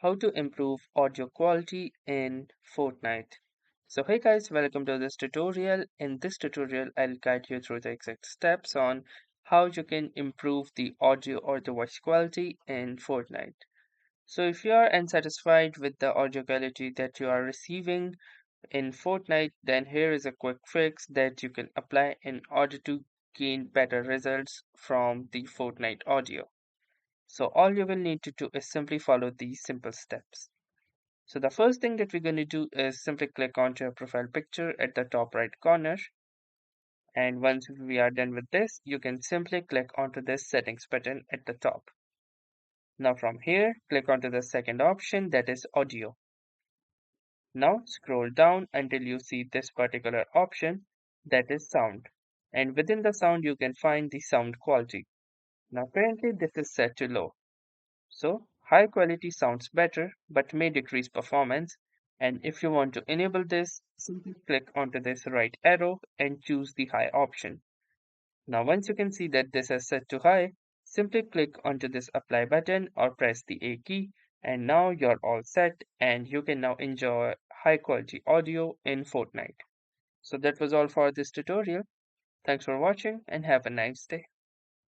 how to improve audio quality in Fortnite. So hey guys, welcome to this tutorial. In this tutorial, I'll guide you through the exact steps on how you can improve the audio or the voice quality in Fortnite. So if you are unsatisfied with the audio quality that you are receiving in Fortnite, then here is a quick fix that you can apply in order to gain better results from the Fortnite audio. So all you will need to do is simply follow these simple steps. So the first thing that we're going to do is simply click onto your profile picture at the top right corner. And once we are done with this, you can simply click onto this settings button at the top. Now from here, click onto the second option, that is audio. Now scroll down until you see this particular option, that is sound. And within the sound, you can find the sound quality. Now currently this is set to low. So high quality sounds better but may decrease performance, and if you want to enable this, simply click onto this right arrow and choose the high option. Now once you can see that this is set to high, simply click onto this apply button or press the A key, and now you're all set and you can now enjoy high quality audio in Fortnite. So that was all for this tutorial. Thanks for watching and have a nice day.